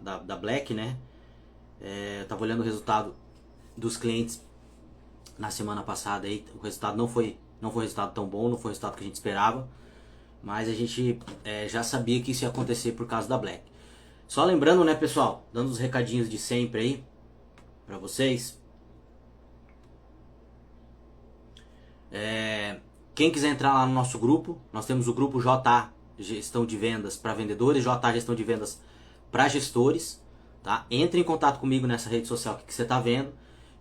da Black, né? Eu tava olhando o resultado dos clientes na semana passada aí. O resultado não foi um resultado tão bom, não foi o resultado que a gente esperava. Mas a gente já sabia que isso ia acontecer por causa da Black. Só lembrando, né, pessoal, dando os recadinhos de sempre aí pra vocês. Quem quiser entrar lá no nosso grupo, nós temos o grupo JA Gestão de Vendas para vendedores, JA Gestão de Vendas para gestores, tá? Entre em contato comigo nessa rede social que você está vendo,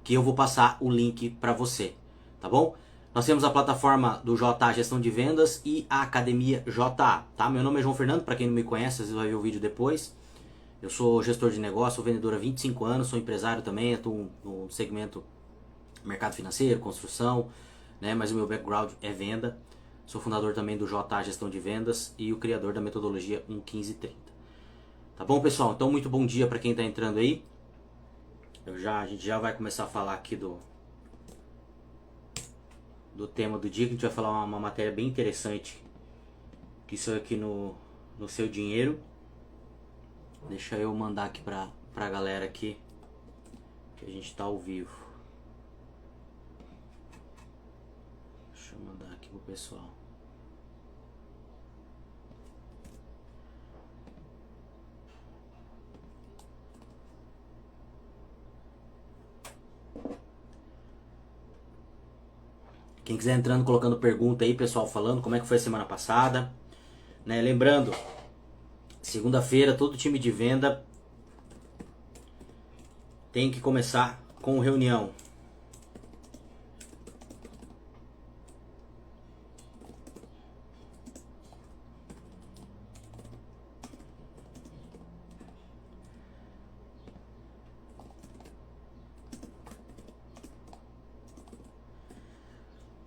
que eu vou passar o link para você, tá bom? Nós temos a plataforma do JA Gestão de Vendas e a Academia JA, tá? Meu nome é João Fernando, para quem não me conhece, às vezes vai ver o vídeo depois. Eu sou gestor de negócio, sou vendedor há 25 anos, sou empresário também, atuo no segmento mercado financeiro, construção, né? Mas o meu background é venda. Sou fundador também do JA Gestão de Vendas e o criador da metodologia 1.15.30. Tá bom, pessoal? Então, muito bom dia para quem está entrando aí. A gente já vai começar a falar aqui do tema do dia, que a gente vai falar uma matéria bem interessante, que isso aqui no seu dinheiro. Deixa eu mandar aqui pra galera aqui, que a gente tá ao vivo. Deixa eu mandar aqui pro pessoal. Quem quiser entrando, colocando pergunta aí, pessoal, falando como é que foi a semana passada, né? Lembrando, segunda-feira todo time de venda tem que começar com reunião.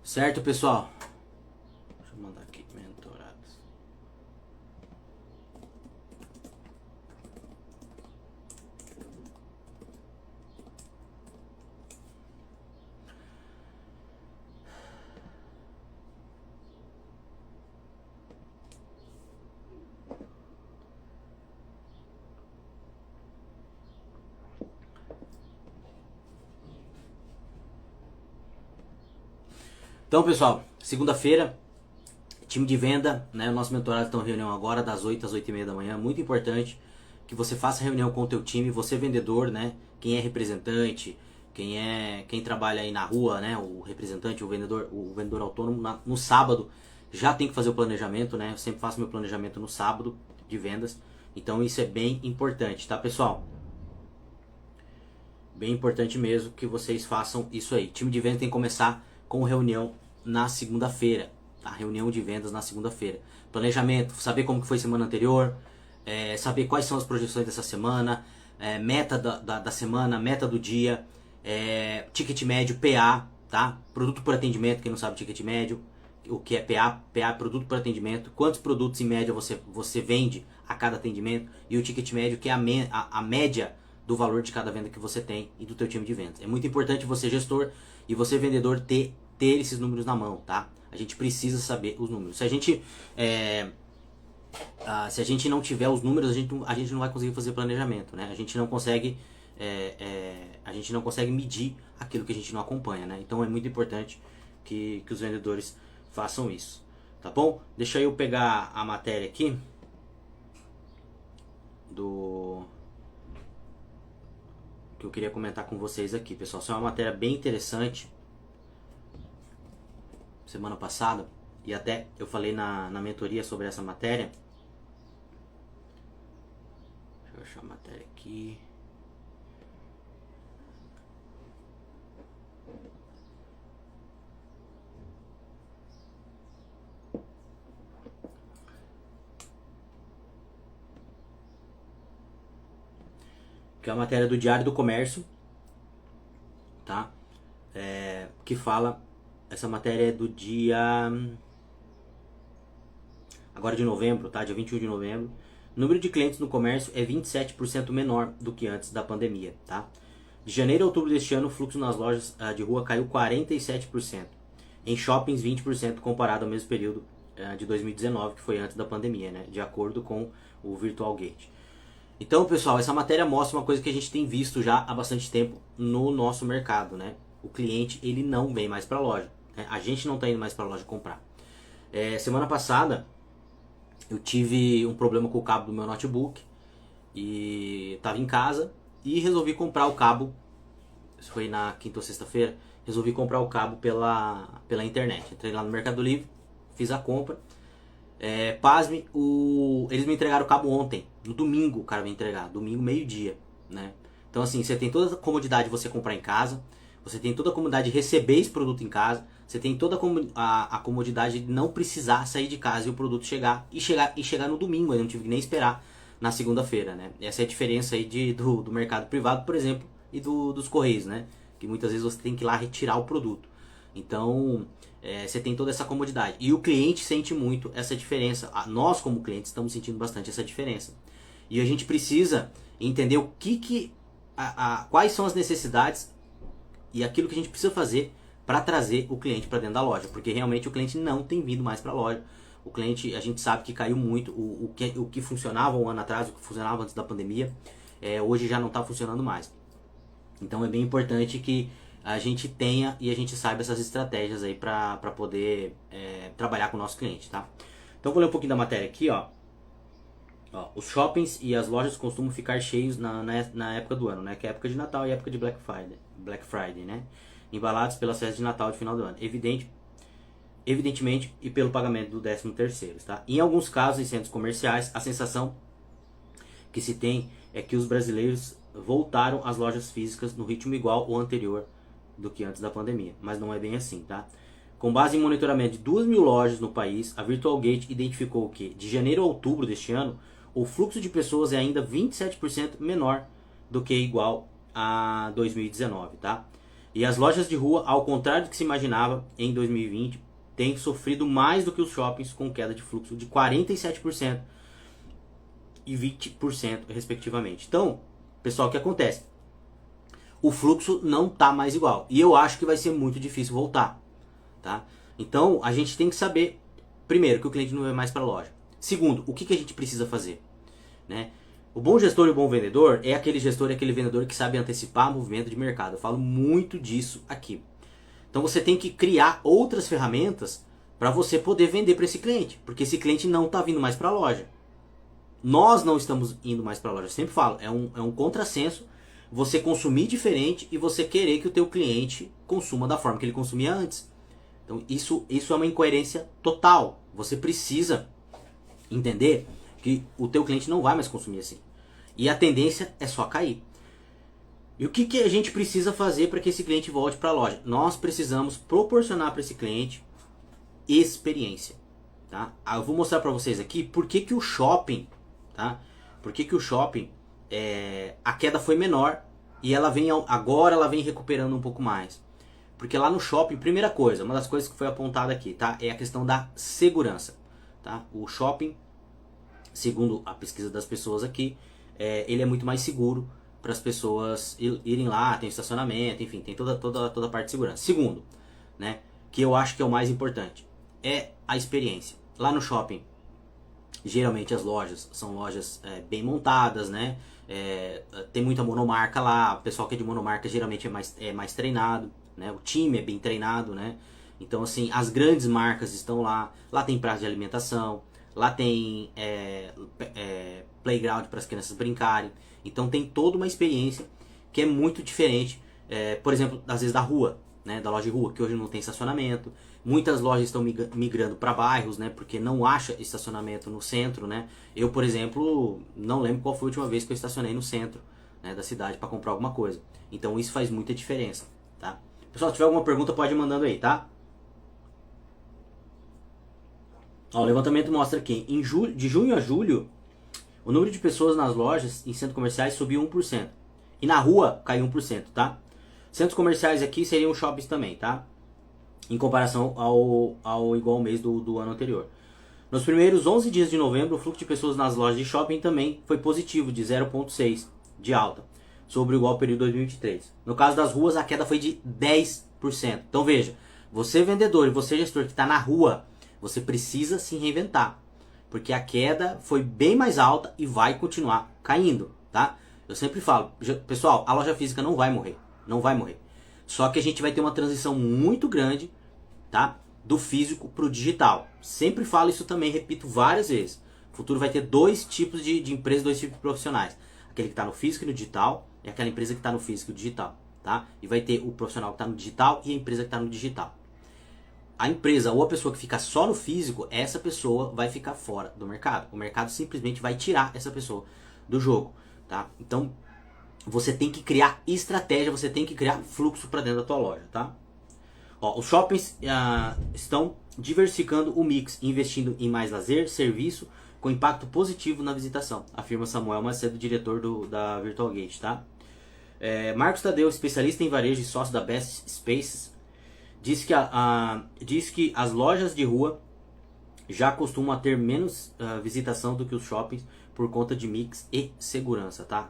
Certo, pessoal? Deixa eu mandar aqui, mentorados. Então, pessoal, segunda-feira, time de venda, né? Nossos mentorados estão em reunião agora, das 8 às 8h30 da manhã. Muito importante que você faça reunião com o teu time, você vendedor, né? Quem é representante, quem trabalha aí na rua, né? O representante, o vendedor autônomo, no sábado já tem que fazer o planejamento, né? Eu sempre faço meu planejamento no sábado de vendas. Então isso é bem importante, tá, pessoal? Bem importante mesmo que vocês façam isso aí. Time de venda tem que começar com reunião na segunda-feira. A reunião de vendas na segunda-feira. Planejamento, saber como que foi semana anterior, saber quais são as projeções dessa semana, meta da semana, meta do dia, ticket médio, PA, tá? Produto por atendimento, quem não sabe ticket médio, o que é PA? PA é produto por atendimento, quantos produtos em média você vende a cada atendimento, e o ticket médio, que é a média do valor de cada venda que você tem e do teu time de vendas. É muito importante você, gestor, e você, vendedor, ter esses números na mão, tá? A gente precisa saber os números. Se a gente não tiver os números, a gente não vai conseguir fazer planejamento, né? A gente não consegue medir aquilo que a gente não acompanha, né? Então é muito importante que os vendedores façam isso, tá bom? Deixa eu pegar a matéria aqui que eu queria comentar com vocês aqui, pessoal. Isso é uma matéria bem interessante, semana passada, e até eu falei na mentoria sobre essa matéria. Deixa eu achar a matéria aqui. Que é a matéria do Diário do Comércio, tá? Que fala, essa matéria é do dia agora de novembro, tá? Dia 21 de novembro. O número de clientes no comércio é 27% menor do que antes da pandemia, tá? De janeiro a outubro deste ano, o fluxo nas lojas de rua caiu 47%. Em shoppings, 20% comparado ao mesmo período de 2019, que foi antes da pandemia, né? De acordo com o Virtual Gate. Então, pessoal, essa matéria mostra uma coisa que a gente tem visto já há bastante tempo no nosso mercado, né? O cliente, ele não vem mais para a loja, né? A gente não está indo mais para a loja comprar. Semana passada, eu tive um problema com o cabo do meu notebook e estava em casa e resolvi comprar o cabo. Isso foi na quinta ou sexta-feira. Resolvi comprar o cabo pela internet. Entrei lá no Mercado Livre, fiz a compra. Pasme, eles me entregaram o cabo ontem. No domingo o cara vai entregar. Domingo, meio-dia, né? Então assim, você tem toda a comodidade de você comprar em casa. Você tem toda a comodidade de receber esse produto em casa. Você tem toda a comodidade de não precisar sair de casa e o produto chegar no domingo. Eu não tive que nem esperar na segunda-feira, né? Essa é a diferença aí do mercado privado, por exemplo, e dos Correios, né? Que muitas vezes você tem que ir lá retirar o produto. Então, você tem toda essa comodidade. E o cliente sente muito essa diferença. Nós, como clientes, estamos sentindo bastante essa diferença. E a gente precisa entender quais são as necessidades e aquilo que a gente precisa fazer para trazer o cliente para dentro da loja. Porque realmente o cliente não tem vindo mais para a loja. O cliente, a gente sabe que caiu muito. O que funcionava um ano atrás, o que funcionava antes da pandemia, hoje já não está funcionando mais. Então é bem importante que a gente tenha e a gente saiba essas estratégias aí para poder trabalhar com o nosso cliente, tá? Então vou ler um pouquinho da matéria aqui, ó. Os shoppings e as lojas costumam ficar cheios na época do ano, né? Que é a época de Natal e a época de Black Friday, né? Embalados pelas festas de Natal e de final do ano. Evidentemente, e pelo pagamento do 13º, tá? Em alguns casos, em centros comerciais, a sensação que se tem é que os brasileiros voltaram às lojas físicas no ritmo igual ou anterior do que antes da pandemia, mas não é bem assim, tá? Com base em monitoramento de 2.000 lojas no país, a Virtual Gate identificou que, de janeiro a outubro deste ano, o fluxo de pessoas é ainda 27% menor do que igual a 2019, tá? E as lojas de rua, ao contrário do que se imaginava em 2020, têm sofrido mais do que os shoppings, com queda de fluxo de 47% e 20%, respectivamente. Então, pessoal, o que acontece? O fluxo não tá mais igual. E eu acho que vai ser muito difícil voltar, tá? Então, a gente tem que saber, primeiro, que o cliente não vai mais para a loja. Segundo, o que a gente precisa fazer, né? O bom gestor e o bom vendedor é aquele gestor e aquele vendedor que sabe antecipar movimento de mercado. Eu falo muito disso aqui. Então, você tem que criar outras ferramentas para você poder vender para esse cliente, porque esse cliente não está vindo mais para a loja. Nós não estamos indo mais para a loja. Eu sempre falo, é um contrassenso você consumir diferente e você querer que o teu cliente consuma da forma que ele consumia antes. Então isso é uma incoerência total. Você precisa entender que o teu cliente não vai mais consumir assim. E a tendência é só cair. E o que a gente precisa fazer para que esse cliente volte para a loja? Nós precisamos proporcionar para esse cliente experiência. Tá? Eu vou mostrar para vocês aqui por que o shopping, tá? Por que o shopping, a queda foi menor e agora ela vem recuperando um pouco mais. Porque lá no shopping, primeira coisa, uma das coisas que foi apontada aqui, tá? É a questão da segurança, tá? O shopping, segundo a pesquisa das pessoas aqui, ele é muito mais seguro para as pessoas irem lá, tem estacionamento, enfim, tem toda a parte de segurança. Segundo, né, que eu acho que é o mais importante, é a experiência. Lá no shopping, geralmente as lojas são lojas bem montadas, né? Tem muita monomarca lá, o pessoal que é de monomarca geralmente é mais treinado, né? O time é bem treinado, né? Então assim, as grandes marcas estão lá tem praça de alimentação, lá tem playground para as crianças brincarem, então tem toda uma experiência que é muito diferente, por exemplo, às vezes da rua, né? Da loja de rua, que hoje não tem estacionamento. Muitas lojas estão migrando para bairros, né? Porque não acha estacionamento no centro, né? Eu, por exemplo, não lembro qual foi a última vez que eu estacionei no centro, né, da cidade para comprar alguma coisa. Então isso faz muita diferença, tá? Pessoal, se tiver alguma pergunta pode ir mandando aí, tá? O levantamento mostra que de junho a julho, o número de pessoas nas lojas em centros comerciais subiu 1%. E na rua caiu 1%, tá? Centros comerciais aqui seriam shoppings também, tá? Em comparação ao igual mês do ano anterior. Nos primeiros 11 dias de novembro, o fluxo de pessoas nas lojas de shopping também foi positivo, de 0,6% de alta, sobre o igual período de 2023. No caso das ruas, a queda foi de 10%. Então veja, você vendedor e você gestor que está na rua, você precisa se reinventar. porque a queda foi bem mais alta e vai continuar caindo, tá? Eu sempre falo, pessoal, a loja física não vai morrer, não vai morrer. Só que a gente vai ter uma transição muito grande, tá? Do físico para o digital. Sempre falo isso também, repito várias vezes. O futuro vai ter dois tipos de empresas, dois tipos de profissionais. Aquele que está no físico e no digital, e aquela empresa que está no físico e no digital, tá? E vai ter o profissional que está no digital e a empresa que está no digital. A empresa ou a pessoa que fica só no físico, essa pessoa vai ficar fora do mercado. O mercado simplesmente vai tirar essa pessoa do jogo, tá? Então, você tem que criar estratégia, você tem que criar fluxo para dentro da tua loja, tá? Ó, os shoppings estão diversificando o mix, investindo em mais lazer, serviço, com impacto positivo na visitação, afirma Samuel Macedo, diretor da Virtual Gate, tá? Marcos Tadeu, especialista em varejo e sócio da Best Spaces, diz que as lojas de rua já costumam ter menos visitação do que os shoppings por conta de mix e segurança, tá?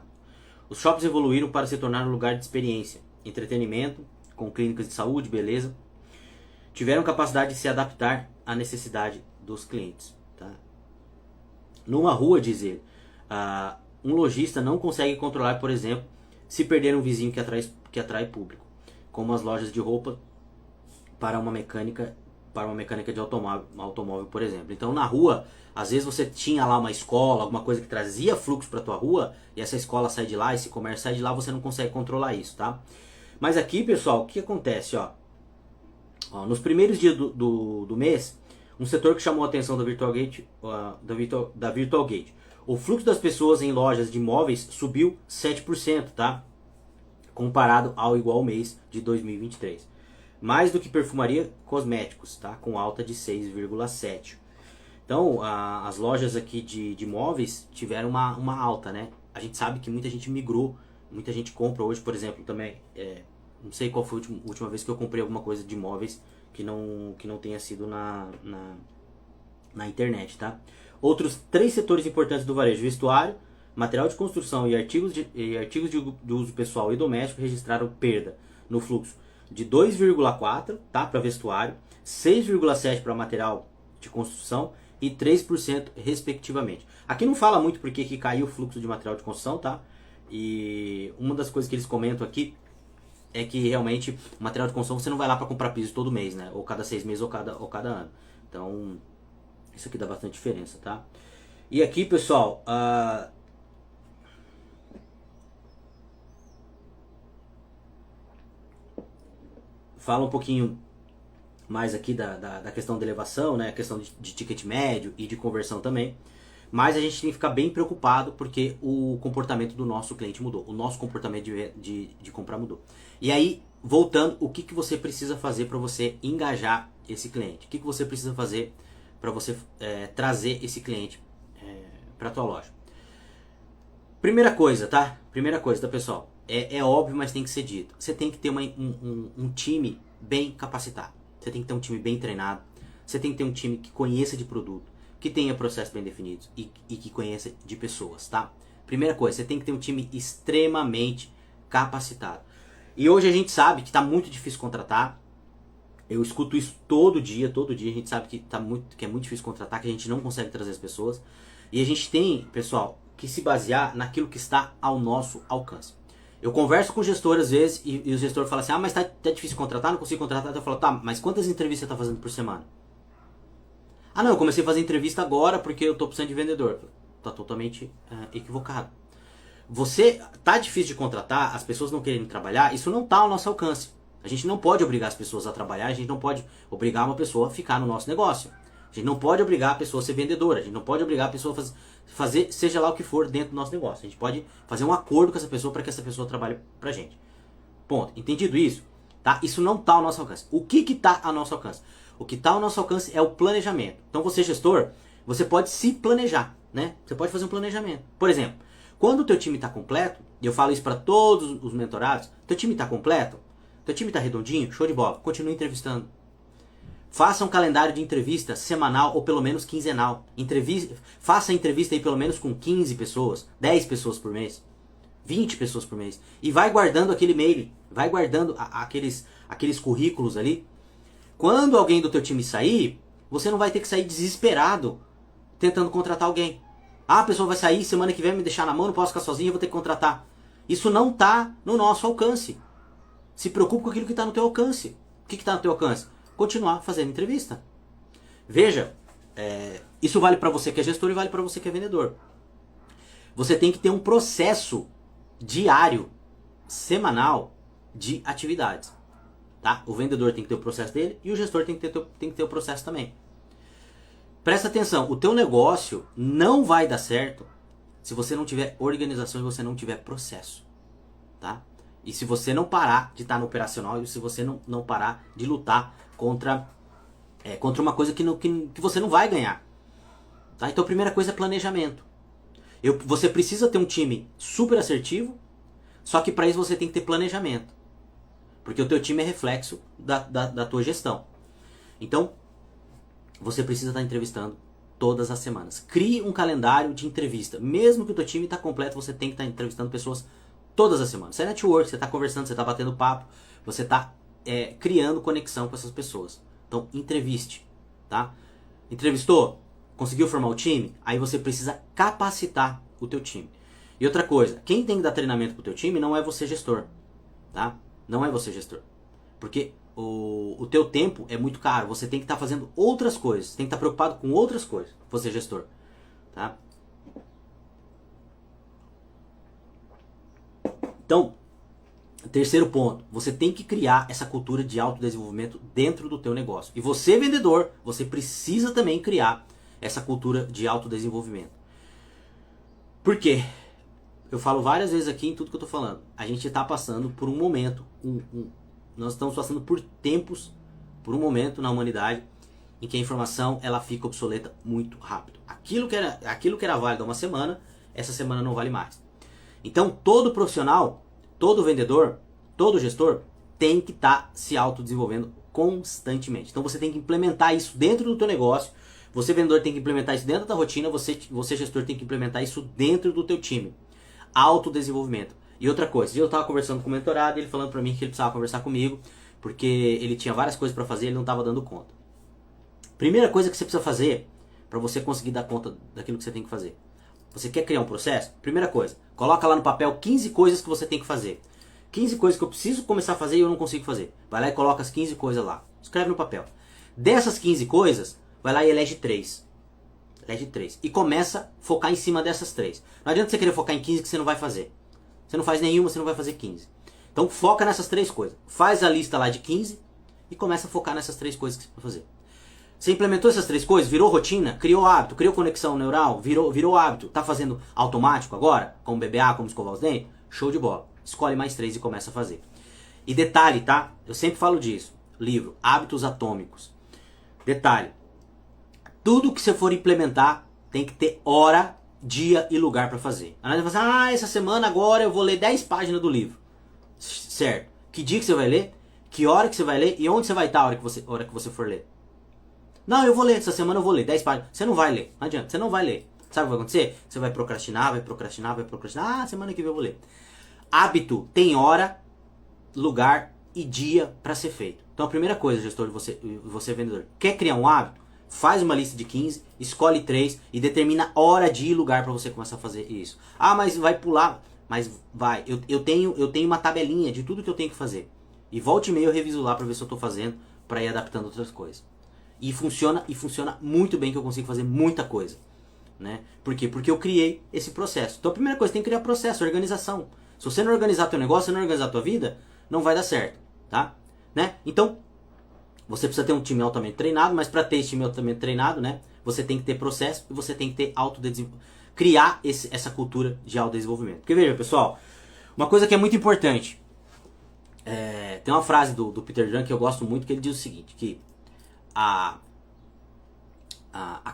Os shoppings evoluíram para se tornar um lugar de experiência, entretenimento, com clínicas de saúde, beleza. Tiveram capacidade de se adaptar à necessidade dos clientes, tá? Numa rua, diz ele, um lojista não consegue controlar, por exemplo, se perder um vizinho que atrai público, como as lojas de roupa para uma mecânica de automóvel, por exemplo. Então, na rua, às vezes você tinha lá uma escola, alguma coisa que trazia fluxo para tua rua, e essa escola sai de lá, esse comércio sai de lá, você não consegue controlar isso, tá? Mas aqui, pessoal, o que acontece, ó? Nos primeiros dias do mês, um setor que chamou a atenção da Virtual Gate, da Virtual Gate. O fluxo das pessoas em lojas de imóveis subiu 7%, tá? Comparado ao igual mês de 2023. Mais do que perfumaria, cosméticos, tá? Com alta de 6,7%. Então, as lojas aqui de imóveis tiveram uma alta, né? A gente sabe que muita gente migrou, muita gente compra hoje, por exemplo, também. Não sei qual foi a última vez que eu comprei alguma coisa de imóveis que não tenha sido na internet, tá? Outros 3 setores importantes do varejo: vestuário, material de construção e artigos de uso pessoal e doméstico registraram perda no fluxo de 2,4%, tá, para vestuário, 6,7% para material de construção e 3% respectivamente. Aqui não fala muito porque que caiu o fluxo de material de construção, tá? E uma das coisas que eles comentam aqui é que realmente o material de construção você não vai lá para comprar piso todo mês, né? Ou cada 6 meses ou cada ano. Então, isso aqui dá bastante diferença, tá? E aqui, pessoal, fala um pouquinho mais aqui da questão da elevação, né? A questão de ticket médio e de conversão também. Mas a gente tem que ficar bem preocupado porque o comportamento do nosso cliente mudou. O nosso comportamento de comprar mudou. E aí, voltando, o que você precisa fazer para você engajar esse cliente? O que você precisa fazer para você trazer esse cliente para a tua loja? Primeira coisa, tá, pessoal? É óbvio, mas tem que ser dito. Você tem que ter um time bem capacitado. Você tem que ter um time bem treinado. Você tem que ter um time que conheça de produto, que tenha processos bem definidos e que conheça de pessoas, tá? Primeira coisa, você tem que ter um time extremamente capacitado. E hoje a gente sabe que está muito difícil contratar. Eu escuto isso todo dia a gente sabe que é muito difícil contratar, que a gente não consegue trazer as pessoas. E a gente tem, pessoal, que se basear naquilo que está ao nosso alcance. Eu converso com o gestor às vezes e o gestor fala assim, mas tá difícil contratar, não consigo contratar. Então eu falo, tá, mas quantas entrevistas você está fazendo por semana? Não, eu comecei a fazer entrevista agora porque eu tô precisando de vendedor. Tá totalmente equivocado. Você tá difícil de contratar, as pessoas não querem trabalhar, isso não tá ao nosso alcance. A gente não pode obrigar as pessoas a trabalhar, a gente não pode obrigar uma pessoa a ficar no nosso negócio. A gente não pode obrigar a pessoa a ser vendedora, a gente não pode obrigar a pessoa a fazer seja lá o que for dentro do nosso negócio. A gente pode fazer um acordo com essa pessoa para que essa pessoa trabalhe pra gente. Ponto. Entendido isso? Tá? Isso não tá ao nosso alcance. O que tá ao nosso alcance? O que está ao nosso alcance é o planejamento. Então você, gestor, você pode se planejar, né? Você pode fazer um planejamento. Por exemplo, quando o teu time está completo, e eu falo isso para todos os mentorados, teu time está completo, teu time está redondinho, show de bola, continue entrevistando. Faça um calendário de entrevista semanal ou pelo menos quinzenal. Faça a entrevista aí pelo menos com 15 pessoas, 10 pessoas por mês, 20 pessoas por mês. E vai guardando aquele e-mail, vai guardando aqueles currículos ali. Quando alguém do teu time sair, você não vai ter que sair desesperado tentando contratar alguém. Ah, a pessoa vai sair, semana que vem me deixar na mão, não posso ficar sozinho, eu vou ter que contratar. Isso não está no nosso alcance. Se preocupe com aquilo que está no teu alcance. O que está no teu alcance? Continuar fazendo entrevista. Veja, isso vale para você que é gestor e vale para você que é vendedor. Você tem que ter um processo diário, semanal, de atividades. Tá? O vendedor tem que ter o processo dele e o gestor tem que ter o processo também. Presta atenção, o teu negócio não vai dar certo se você não tiver organização e você não tiver processo. Tá? E se você não parar de estar no operacional e se você não parar de lutar contra uma coisa que você não vai ganhar. Tá? Então a primeira coisa é planejamento. Você precisa ter um time super assertivo, só que para isso você tem que ter planejamento. Porque o teu time é reflexo da tua gestão. Então, você precisa estar entrevistando todas as semanas. Crie um calendário de entrevista. Mesmo que o teu time está completo, você tem que estar entrevistando pessoas todas as semanas. Você é network, você está conversando, você está batendo papo, você está criando conexão com essas pessoas. Então, entreviste. Tá? Entrevistou? Conseguiu formar o time? Aí você precisa capacitar o teu time. E outra coisa, quem tem que dar treinamento para o teu time não é você gestor. Tá? Não é você gestor. Porque o teu tempo é muito caro. Você tem que estar fazendo outras coisas. Você tem que estar preocupado com outras coisas. Você é gestor. Tá? Então, terceiro ponto. Você tem que criar essa cultura de autodesenvolvimento dentro do teu negócio. E você, vendedor, você precisa também criar essa cultura de autodesenvolvimento. Por quê? Eu falo várias vezes aqui em tudo que eu estou falando. A gente está passando por um momento, nós estamos passando por tempos, por um momento na humanidade em que a informação ela fica obsoleta muito rápido. Aquilo que era válido há uma semana, essa semana não vale mais. Então todo profissional, todo vendedor, todo gestor tem que estar se autodesenvolvendo constantemente. Então você tem que implementar isso dentro do teu negócio. Você vendedor tem que implementar isso dentro da rotina. Você gestor tem que implementar isso dentro do teu time. Autodesenvolvimento. E outra coisa, eu estava conversando com o mentorado, ele falando para mim que ele precisava conversar comigo, porque ele tinha várias coisas para fazer e ele não estava dando conta. Primeira coisa que você precisa fazer para você conseguir dar conta daquilo que você tem que fazer. Você quer criar um processo? Primeira coisa, coloca lá no papel 15 coisas que você tem que fazer. 15 coisas que eu preciso começar a fazer e eu não consigo fazer. Vai lá e coloca as 15 coisas lá. Escreve no papel. Dessas 15 coisas, vai lá e elege 3. Elege 3. E começa a focar em cima dessas 3. Não adianta você querer focar em 15 que você não vai fazer. Você não faz nenhuma, você não vai fazer 15. Então foca nessas 3 coisas. Faz a lista lá de 15 e começa a focar nessas 3 coisas que você vai fazer. Você implementou essas 3 coisas, virou rotina, criou hábito, criou conexão neural, virou hábito. Tá fazendo automático agora? Como BBA, como escovar os dentes? Show de bola. Escolhe mais 3 e começa a fazer. E detalhe, tá? Eu sempre falo disso. Livro, Hábitos Atômicos. Detalhe. Tudo que você for implementar tem que ter hora, dia e lugar para fazer. A gente vai falar, essa semana agora eu vou ler 10 páginas do livro. Certo. Que dia que você vai ler? Que hora que você vai ler? E onde você vai estar a hora que você for ler? Não, eu vou ler, essa semana eu vou ler 10 páginas. Você não vai ler, não adianta, você não vai ler. Sabe o que vai acontecer? Você vai procrastinar, vai procrastinar, vai procrastinar. Ah, semana que vem eu vou ler. Hábito tem hora, lugar e dia para ser feito. Então a primeira coisa, gestor, você vendedor, quer criar um hábito? Faz uma lista de 15, escolhe 3 e determina hora, dia e lugar para você começar a fazer isso. Ah, mas vai pular. Mas vai, eu tenho uma tabelinha de tudo que eu tenho que fazer. E volta e meia eu reviso lá para ver se eu estou fazendo, para ir adaptando outras coisas. E funciona muito bem, que eu consigo fazer muita coisa. Né? Por quê? Porque eu criei esse processo. Então a primeira coisa, tem que criar processo, organização. Se você não organizar teu negócio, se não organizar tua vida, não vai dar certo. Tá? Né? Então, você precisa ter um time altamente treinado, mas para ter esse time altamente treinado, né, você tem que ter processo e você tem que ter criar essa cultura de autodesenvolvimento. Porque veja, pessoal, uma coisa que é muito importante, tem uma frase do Peter Drucker que eu gosto muito, que ele diz o seguinte, que a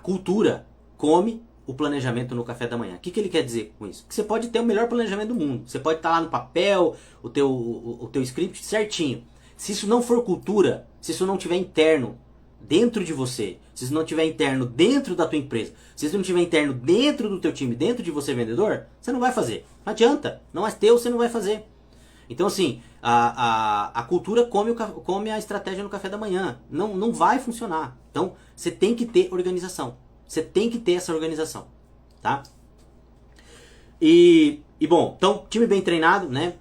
cultura come o planejamento no café da manhã. O que ele quer dizer com isso? Que você pode ter o melhor planejamento do mundo, você pode estar lá no papel, o teu script certinho. Se isso não for cultura, se isso não tiver interno dentro de você, se isso não tiver interno dentro da tua empresa, se isso não tiver interno dentro do teu time, dentro de você vendedor, você não vai fazer. Não adianta. Não é teu, você não vai fazer. Então assim, a cultura come a estratégia no café da manhã. Não vai funcionar. Então você tem que ter organização. Você tem que ter essa organização, tá? E bom, então, time bem treinado, né?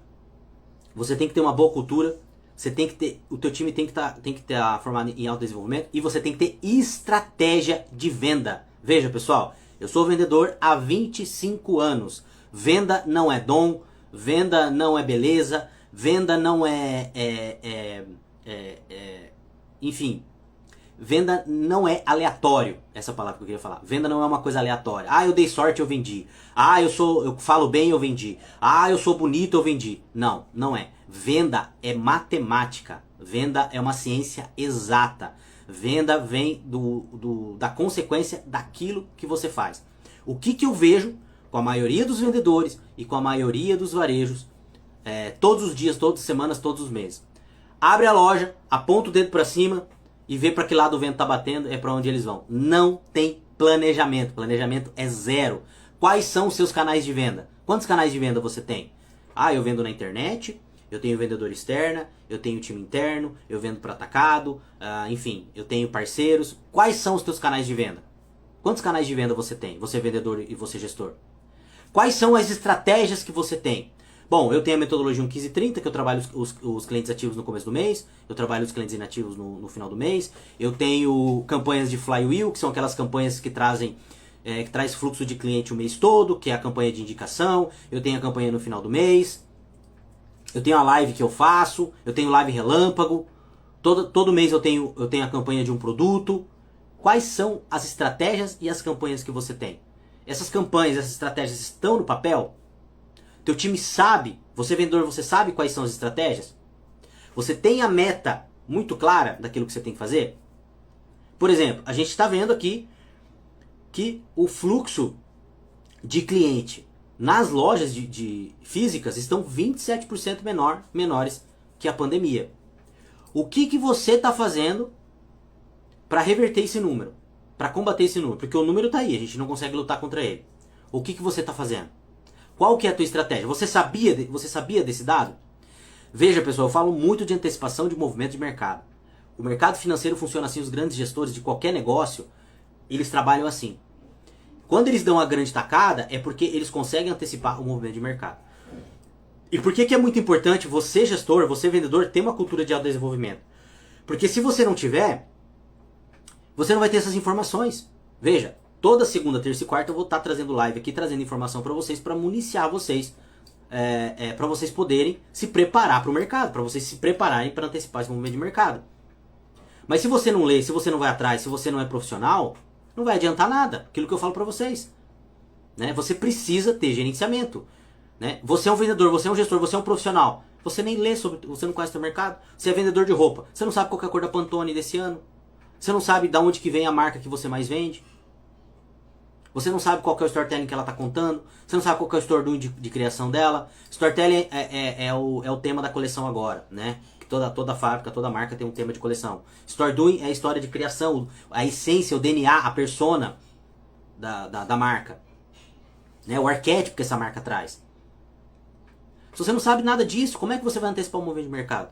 Você tem que ter uma boa cultura, você tem que ter, o teu time tem que ter formado em alto desenvolvimento e você tem que ter estratégia de venda. Veja, pessoal, eu sou vendedor há 25 anos. Venda não é dom, venda não é beleza, venda não enfim, venda não é aleatório, essa palavra que eu queria falar. Venda não é uma coisa aleatória. Ah, eu dei sorte, eu vendi. Ah, eu falo bem, eu vendi. Ah, eu sou bonito, eu vendi. Não, não é. Venda é matemática. Venda é uma ciência exata. Venda vem da consequência daquilo que você faz. O que eu vejo com a maioria dos vendedores e com a maioria dos varejos, todos os dias, todas as semanas, todos os meses. Abre a loja, aponta o dedo para cima e vê para que lado o vento tá batendo, é para onde eles vão. Não tem planejamento. Planejamento é zero. Quais são os seus canais de venda? Quantos canais de venda você tem? Ah, eu vendo na internet, eu tenho vendedor externa, eu tenho time interno, eu vendo para atacado, enfim, eu tenho parceiros. Quais são os teus canais de venda? Quantos canais de venda você tem? Você é vendedor e você é gestor. Quais são as estratégias que você tem? Bom, eu tenho a metodologia 1530, que eu trabalho os clientes ativos no começo do mês, eu trabalho os clientes inativos no final do mês, eu tenho campanhas de flywheel, que são aquelas campanhas que que traz fluxo de cliente o mês todo, que é a campanha de indicação, eu tenho a campanha no final do mês, eu tenho a live que eu faço, eu tenho live relâmpago, todo mês eu tenho a campanha de um produto. Quais são as estratégias e as campanhas que você tem? Essas campanhas, essas estratégias estão no papel? Teu time sabe, você vendedor, você sabe quais são as estratégias? Você tem a meta muito clara daquilo que você tem que fazer? Por exemplo, a gente está vendo aqui que o fluxo de cliente nas lojas de físicas estão 27% menores que a pandemia. O que você está fazendo para reverter esse número? Para combater esse número? Porque o número está aí, a gente não consegue lutar contra ele. O que você está fazendo? Qual que é a tua estratégia? Você sabia desse dado? Veja, pessoal, eu falo muito de antecipação de movimento de mercado. O mercado financeiro funciona assim, os grandes gestores de qualquer negócio, eles trabalham assim. Quando eles dão a grande tacada, é porque eles conseguem antecipar o movimento de mercado. E por que é muito importante você, gestor, você, vendedor, ter uma cultura de autodesenvolvimento? Porque se você não tiver, você não vai ter essas informações. Veja, toda segunda, terça e quarta eu vou estar trazendo live aqui, trazendo informação para vocês, para municiar vocês, para vocês poderem se preparar para o mercado, para vocês se prepararem para antecipar esse movimento de mercado. Mas se você não lê, se você não vai atrás, se você não é profissional, não vai adiantar nada, aquilo que eu falo para vocês. Né? Você precisa ter gerenciamento. Né? Você é um vendedor, você é um gestor, você é um profissional. Você nem lê sobre, você não conhece o mercado. Você é vendedor de roupa, você não sabe qual é a cor da Pantone desse ano. Você não sabe de onde que vem a marca que você mais vende. Você não sabe qual que é o storytelling que ela está contando. Você não sabe qual que é o storytelling de criação dela. Storytelling é o tema da coleção agora, né? Toda fábrica, toda marca tem um tema de coleção. Storytelling é a história de criação, a essência, o DNA, a persona da marca. Né? O arquétipo que essa marca traz. Se você não sabe nada disso, como é que você vai antecipar o movimento de mercado?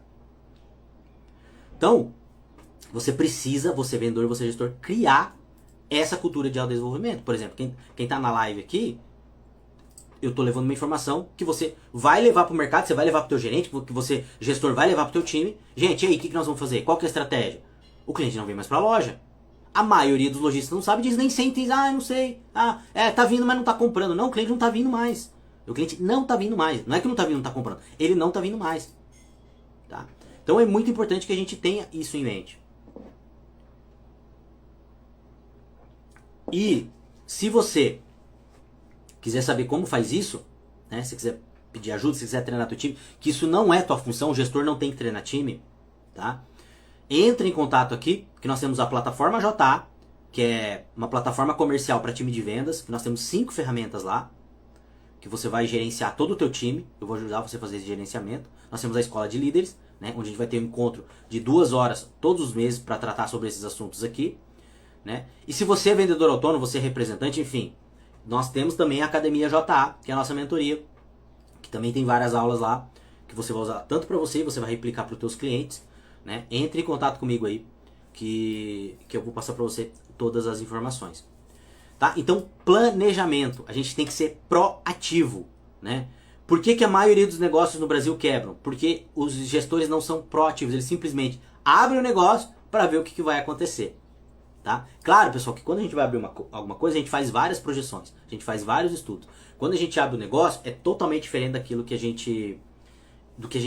Então, você precisa, você vendedor, você gestor, criar essa cultura de autodesenvolvimento. Por exemplo, quem está na live aqui, eu estou levando uma informação que você vai levar para o mercado, você vai levar para o teu gerente, que você, gestor, vai levar para o teu time. Gente, e aí, o que nós vamos fazer? Qual que é a estratégia? O cliente não vem mais para a loja. A maioria dos lojistas não sabe disso, nem sentem, eu não sei. Tá vindo, mas não está comprando. Não, o cliente não está vindo mais. O cliente não está vindo mais. Não é que não está vindo, não está comprando. Ele não está vindo mais. Tá? Então é muito importante que a gente tenha isso em mente. E se você quiser saber como faz isso, né, se quiser pedir ajuda, se quiser treinar teu time, que isso não é tua função, o gestor não tem que treinar time, tá? Entre em contato aqui, que nós temos a plataforma JA, que é uma plataforma comercial para time de vendas, que nós temos 5 ferramentas lá, que você vai gerenciar todo o teu time, eu vou ajudar você a fazer esse gerenciamento. Nós temos a escola de líderes, né, onde a gente vai ter um encontro de 2 horas todos os meses para tratar sobre esses assuntos aqui. Né? E se você é vendedor autônomo, você é representante, enfim, nós temos também a Academia JA, que é a nossa mentoria, que também tem várias aulas lá, que você vai usar tanto para você e você vai replicar para os teus clientes. Né? Entre em contato comigo aí, que eu vou passar para você todas as informações. Tá? Então, planejamento. A gente tem que ser proativo, né? Por que a maioria dos negócios no Brasil quebram? Porque os gestores não são proativos. Eles simplesmente abrem o negócio para ver o que vai acontecer. Tá? Claro, pessoal, que quando a gente vai abrir alguma coisa, a gente faz várias projeções. A gente faz vários estudos. Quando a gente abre o negócio, é totalmente diferente daquilo que a gente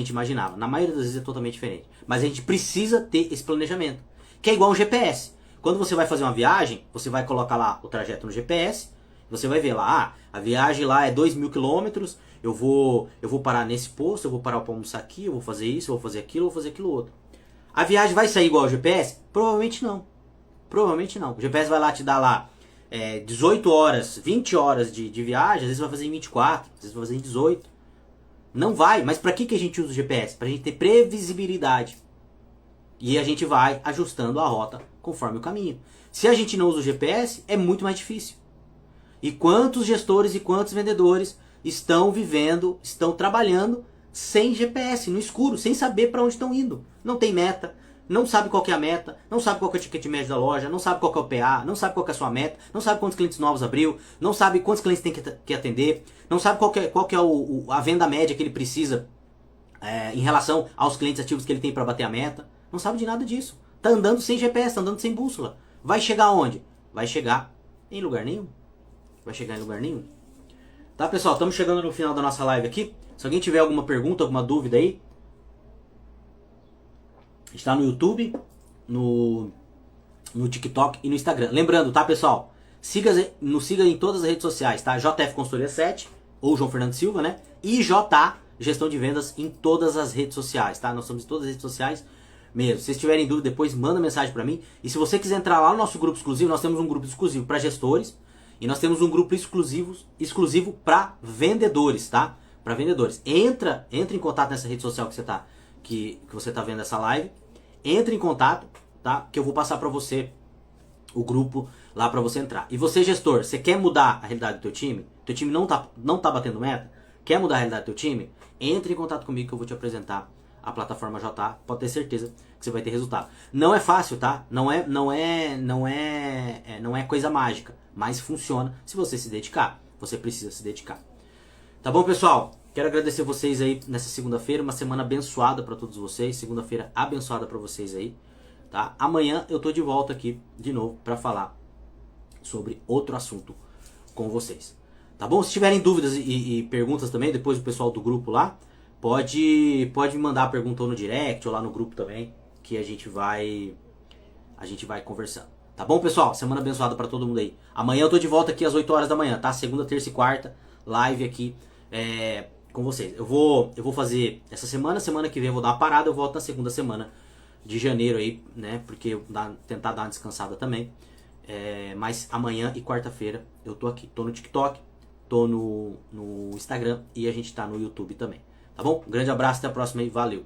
imaginava. Na maioria das vezes é totalmente diferente. Mas a gente precisa ter esse planejamento. Que é igual um GPS. Quando você vai fazer uma viagem, você vai colocar lá o trajeto no GPS, você vai ver lá, a viagem lá é 2.000 quilômetros, eu vou parar nesse posto, eu vou parar para almoçar aqui, eu vou fazer isso, eu vou fazer aquilo, eu vou fazer aquilo outro. A viagem vai sair igual ao GPS? Provavelmente não. Provavelmente não. O GPS vai lá te dar lá 18 horas, 20 horas de viagem, às vezes vai fazer em 24, às vezes vai fazer em 18. Não vai, mas para que a gente usa o GPS? Para a gente ter previsibilidade. E a gente vai ajustando a rota conforme o caminho. Se a gente não usa o GPS, é muito mais difícil. E quantos gestores e quantos vendedores estão vivendo, estão trabalhando sem GPS, no escuro, sem saber para onde estão indo. Não tem meta, não sabe qual que é a meta, não sabe qual que é o ticket médio da loja, não sabe qual que é o PA, não sabe qual que é a sua meta, não sabe quantos clientes novos abriu, não sabe quantos clientes tem que atender, não sabe qual que é a venda média que ele precisa em relação aos clientes ativos que ele tem para bater a meta. Não sabe de nada disso. Tá andando sem GPS, tá andando sem bússola. Vai chegar aonde? Vai chegar em lugar nenhum. Vai chegar em lugar nenhum. Tá, pessoal? Estamos chegando no final da nossa live aqui. Se alguém tiver alguma pergunta, alguma dúvida aí, está no YouTube, no TikTok e no Instagram. Lembrando, tá, pessoal? Siga em todas as redes sociais, tá? JF Consultoria 7, ou João Fernando Silva, né? E JA, Gestão de Vendas, em todas as redes sociais, tá? Nós estamos em todas as redes sociais mesmo. Se vocês tiverem dúvida, depois manda mensagem pra mim. E se você quiser entrar lá no nosso grupo exclusivo, nós temos um grupo exclusivo para gestores e nós temos um grupo exclusivo para vendedores, tá? Para vendedores. Entra em contato nessa rede social que você tá vendo essa live. Entre em contato, tá? Que eu vou passar para você o grupo lá para você entrar. E você, gestor, você quer mudar a realidade do teu time? Teu time não tá batendo meta? Quer mudar a realidade do teu time? Entre em contato comigo que eu vou te apresentar a plataforma JA, pode ter certeza que você vai ter resultado. Não é fácil, tá? Não é coisa mágica, mas funciona se você se dedicar. Você precisa se dedicar. Tá bom, pessoal? Quero agradecer vocês aí nessa segunda-feira, uma semana abençoada para todos vocês, segunda-feira abençoada para vocês aí, tá? Amanhã eu tô de volta aqui de novo para falar sobre outro assunto com vocês. Tá bom? Se tiverem dúvidas e perguntas também, depois o pessoal do grupo lá, pode me mandar a pergunta ou no direct ou lá no grupo também, que a gente vai conversando. Tá bom, pessoal? Semana abençoada para todo mundo aí. Amanhã eu tô de volta aqui às 8 horas da manhã, tá? Segunda, terça e quarta, live aqui com vocês. Eu vou fazer essa semana que vem eu vou dar uma parada, eu volto na segunda semana de janeiro aí, né? Porque eu tentar dar uma descansada também. Mas amanhã e quarta-feira eu tô aqui. Tô no TikTok, tô no Instagram e a gente tá no YouTube também. Tá bom? Um grande abraço, até a próxima e valeu!